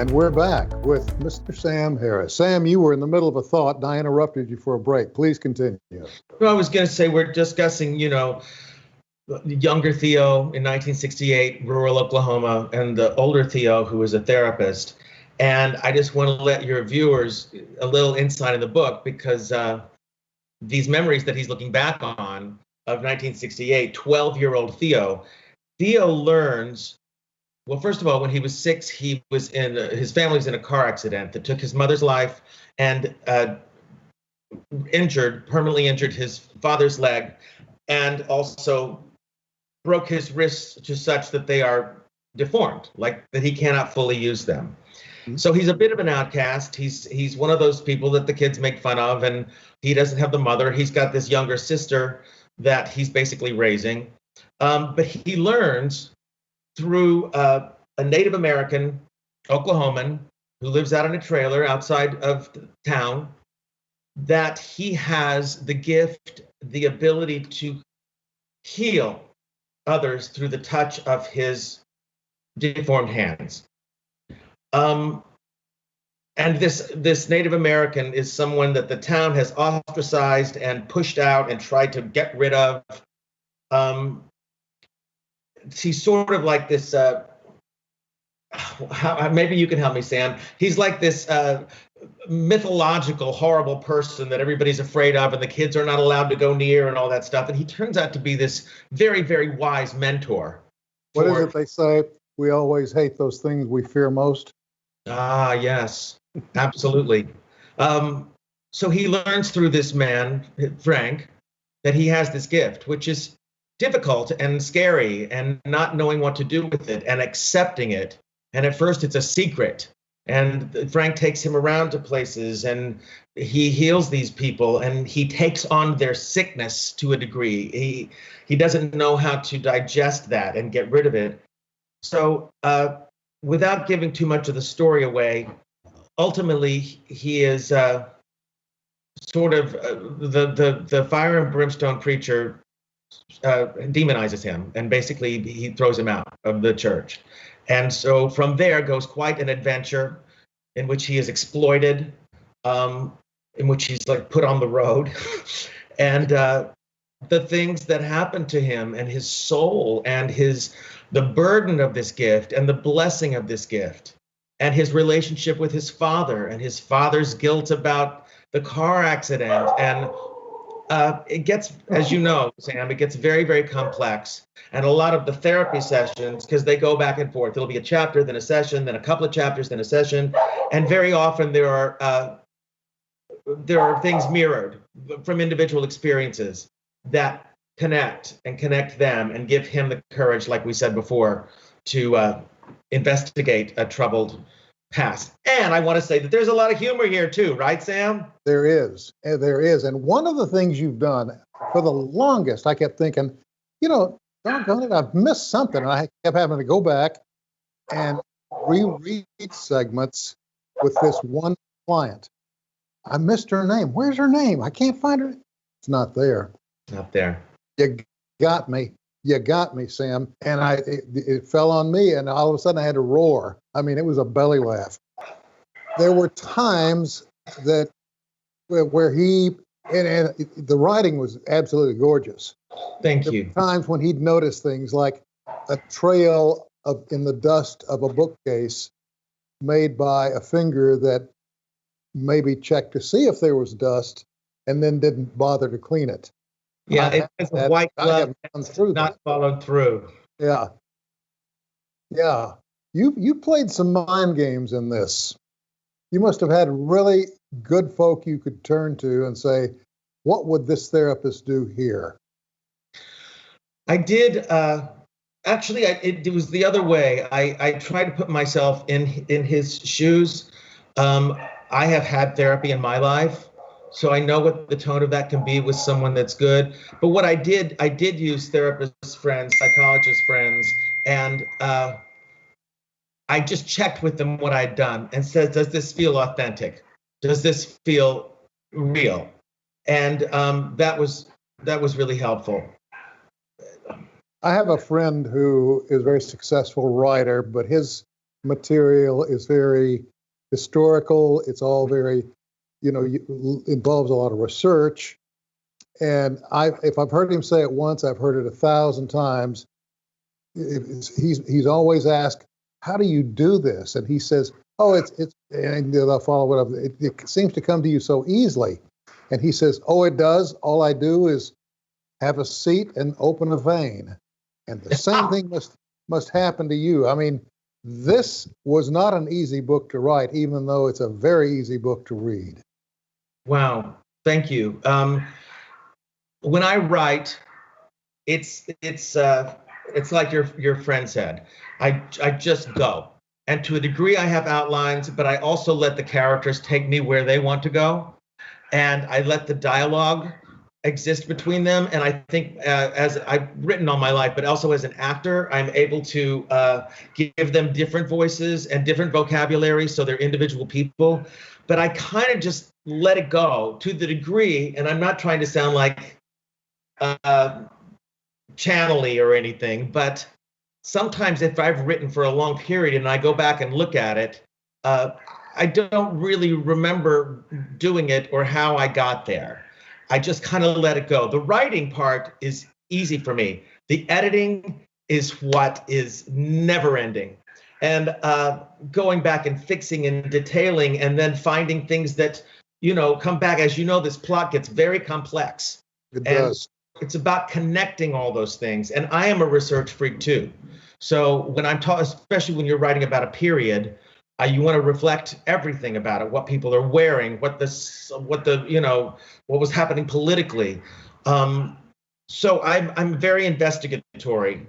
And we're back with Mr. Sam Harris. Sam, you were in the middle of a thought, and I interrupted you for a break. Please continue. Well, I was going to say we're discussing, younger Theo in 1968, rural Oklahoma, and the older Theo, who was a therapist. And I just want to let your viewers a little insight in the book, because these memories that he's looking back on of 1968, 12-year-old Theo learns. Well, first of all, when he was 6, he was his family was in a car accident that took his mother's life and permanently injured his father's leg, and also broke his wrists to such that they are deformed, like that he cannot fully use them. Mm-hmm. So he's a bit of an outcast. He's one of those people that the kids make fun of, and he doesn't have the mother. He's got this younger sister that he's basically raising. But he learns through a Native American Oklahoman who lives out in a trailer outside of town that he has the gift, the ability to heal others through the touch of his deformed hands. And this Native American is someone that the town has ostracized and pushed out and tried to get rid of. He's sort of like this, maybe you can help me, Sam. He's like this mythological, horrible person that everybody's afraid of and the kids are not allowed to go near and all that stuff. And he turns out to be this very, very wise mentor. What is it they say? We always hate those things we fear most. Ah, yes, absolutely. So he learns through this man, Frank, that he has this gift, which is difficult and scary, and not knowing what to do with it and accepting it. And at first it's a secret. And Frank takes him around to places and he heals these people and he takes on their sickness to a degree. He doesn't know how to digest that and get rid of it. So without giving too much of the story away, ultimately he is sort of the fire and brimstone preacher demonizes him, and basically he throws him out of the church. And so from there goes quite an adventure in which he is exploited, in which he's like put on the road, and the things that happen to him and his soul and the burden of this gift and the blessing of this gift and his relationship with his father and his father's guilt about the car accident. And it gets, as you know, Sam, it gets very, very complex. And a lot of the therapy sessions, because they go back and forth, there'll be a chapter, then a session, then a couple of chapters, then a session. And very often there are things mirrored from individual experiences that connect them and give him the courage, like we said before, to investigate a troubled past. And I want to say that there's a lot of humor here too, right, Sam? There is. And one of the things you've done for the longest, I kept thinking, doggone it, I've missed something. And I kept having to go back and reread segments with this one client. I missed her name. Where's her name? I can't find her. It's not there. Not there. You got me. You got me, Sam. And it fell on me, and all of a sudden I had to roar. I mean, it was a belly laugh. There were times where he, and the writing was absolutely gorgeous. Thank you. There were times when he'd notice things like a trail in the dust of a bookcase made by a finger that maybe checked to see if there was dust and then didn't bother to clean it. Yeah, it has a white glove not followed through. Yeah. Yeah. You played some mind games in this. You must have had really good folk you could turn to and say, what would this therapist do here? I did. Actually, it was the other way. I tried to put myself in his shoes. I have had therapy in my life, so I know what the tone of that can be with someone that's good. But what I did use therapist friends, psychologist friends, and I just checked with them what I'd done and said, does this feel authentic? Does this feel real? And that was really helpful. I have a friend who is a very successful writer, but his material is very historical. It's all very, involves a lot of research. And if I've heard him say it once, I've heard it 1,000 times. He's always asked, "How do you do this?" And he says, "Oh, it's." And I'll follow it up. It seems to come to you so easily. And he says, "Oh, it does. All I do is have a seat and open a vein." And the same thing must happen to you. I mean, this was not an easy book to write, even though it's a very easy book to read. Wow, thank you. When I write, it's like your friend said. I just go, and to a degree, I have outlines, but I also let the characters take me where they want to go, and I let the dialogue exist between them. And I think as I've written all my life, but also as an actor, I'm able to give them different voices and different vocabulary, so they're individual people. But I kind of just let it go to the degree, and I'm not trying to sound like channely or anything, but sometimes if I've written for a long period and I go back and look at it, I don't really remember doing it or how I got there. I just kind of let it go. The writing part is easy for me. The editing is what is never ending. And going back and fixing and detailing and then finding things that, come back. As you know, this plot gets very complex. It does. It's about connecting all those things. And I am a research freak too. So when I'm taught, especially when you're writing about a period, you want to reflect everything about it, what people are wearing, what was happening politically. So I'm very investigatory.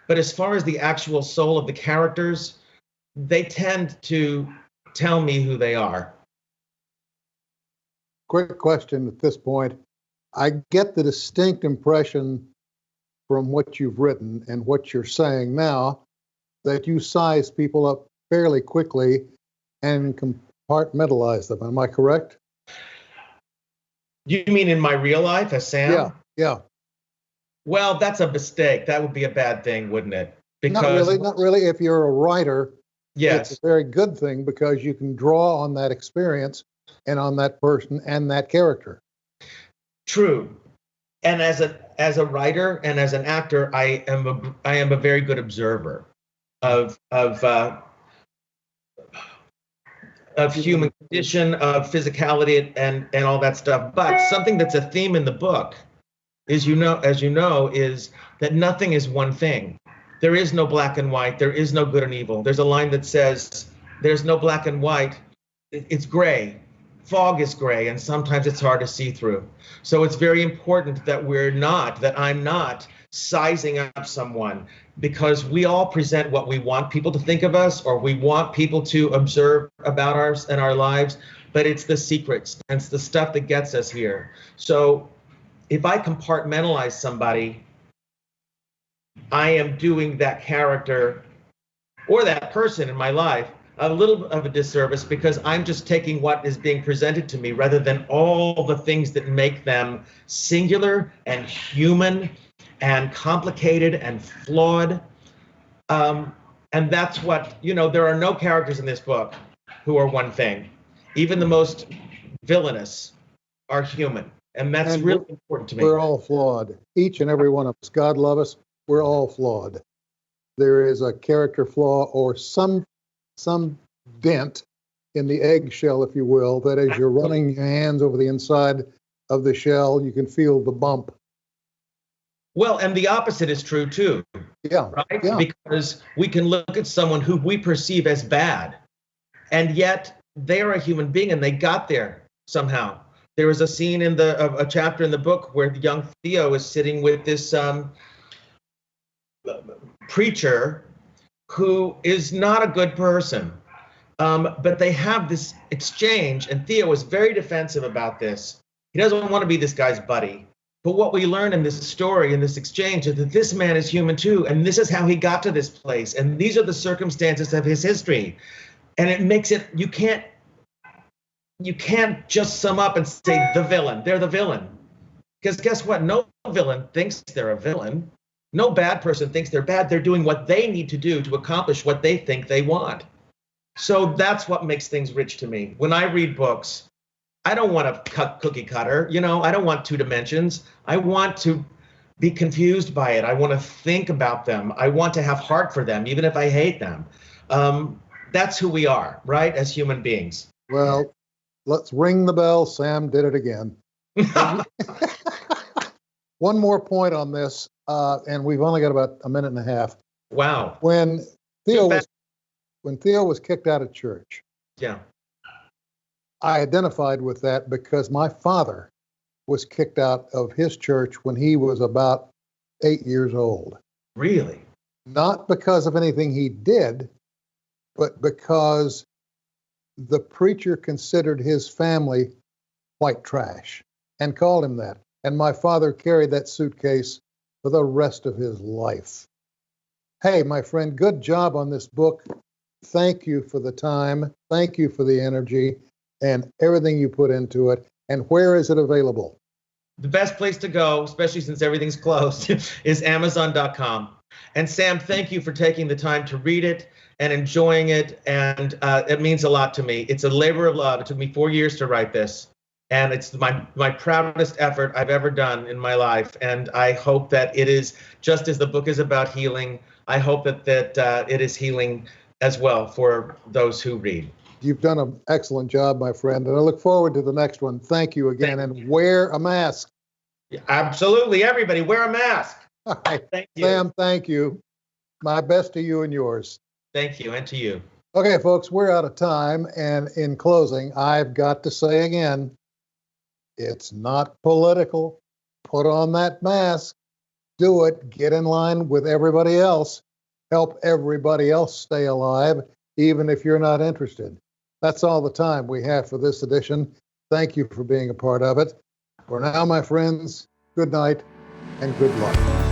But as far as the actual soul of the characters, they tend to tell me who they are. Quick question at this point. I get the distinct impression from what you've written and what you're saying now that you size people up fairly quickly and compartmentalize them. Am I correct? You mean in my real life as Sam? Yeah. Well, that's a mistake. That would be a bad thing, wouldn't it? Because not really. If you're a writer, yes, it's a very good thing because you can draw on that experience and on that person and that character. True. And as a writer and as an actor, I am a very good observer of human condition, of physicality, and all that stuff. But something that's a theme in the book is, as you know, is that nothing is one thing. There is no black and white. There is no good and evil. There's a line that says, "There's no black and white. It's gray. Fog is gray, and sometimes it's hard to see through." So it's very important that I'm not sizing up someone, because we all present what we want people to think of us, or we want people to observe about us and our lives, but it's the secrets, and it's the stuff that gets us here. So if I compartmentalize somebody, I am doing that character or that person in my life a little of a disservice, because I'm just taking what is being presented to me rather than all the things that make them singular and human and complicated and flawed. And that's what, there are no characters in this book who are one thing. Even the most villainous are human. And that's really important to me. We're all flawed. Each and every one of us. God love us. We're all flawed. There is a character flaw or some dent in the eggshell, if you will, that as you're running your hands over the inside of the shell, you can feel the bump. Well, and the opposite is true too. Yeah. Right? Yeah. Because we can look at someone who we perceive as bad, and yet they are a human being and they got there somehow. There was a scene in a chapter in the book where the young Theo is sitting with this preacher who is not a good person. But they have this exchange, and Theo is very defensive about this. He doesn't want to be this guy's buddy. But what we learn in this story, in this exchange, is that this man is human too, and this is how he got to this place, and these are the circumstances of his history. And it makes it, you can't just sum up and say the villain, they're the villain. Because guess what? No villain thinks they're a villain. No bad person thinks they're bad. They're doing what they need to do to accomplish what they think they want. So that's what makes things rich to me. When I read books, I don't want a cookie cutter. I don't want 2 dimensions. I want to be confused by it. I want to think about them. I want to have heart for them, even if I hate them. That's who we are, right? As human beings. Well, let's ring the bell. Sam did it again. One more point on this, and we've only got about a minute and a half. Wow. When Theo was kicked out of church, yeah, I identified with that because my father was kicked out of his church when he was about 8 years old. Really? Not because of anything he did, but because the preacher considered his family white trash and called him that. And my father carried that suitcase for the rest of his life. Hey, my friend, good job on this book. Thank you for the time. Thank you for the energy and everything you put into it. And where is it available? The best place to go, especially since everything's closed, is Amazon.com. And Sam, thank you for taking the time to read it and enjoying it. And it means a lot to me. It's a labor of love. It took me 4 years to write this. And it's my proudest effort I've ever done in my life. And I hope that it is, just as the book is about healing, I hope that it is healing as well for those who read. You've done an excellent job, my friend. And I look forward to the next one. Thank you again. And wear a mask. Absolutely. Everybody, wear a mask. All right. Thank you. Sam, thank you. My best to you and yours. Thank you. And to you. Okay, folks, we're out of time. And in closing, I've got to say again, it's not political. Put on that mask. Do it. Get in line with everybody else. Help everybody else stay alive, even if you're not interested. That's all the time we have for this edition. Thank you for being a part of it. For now, my friends, good night and good luck.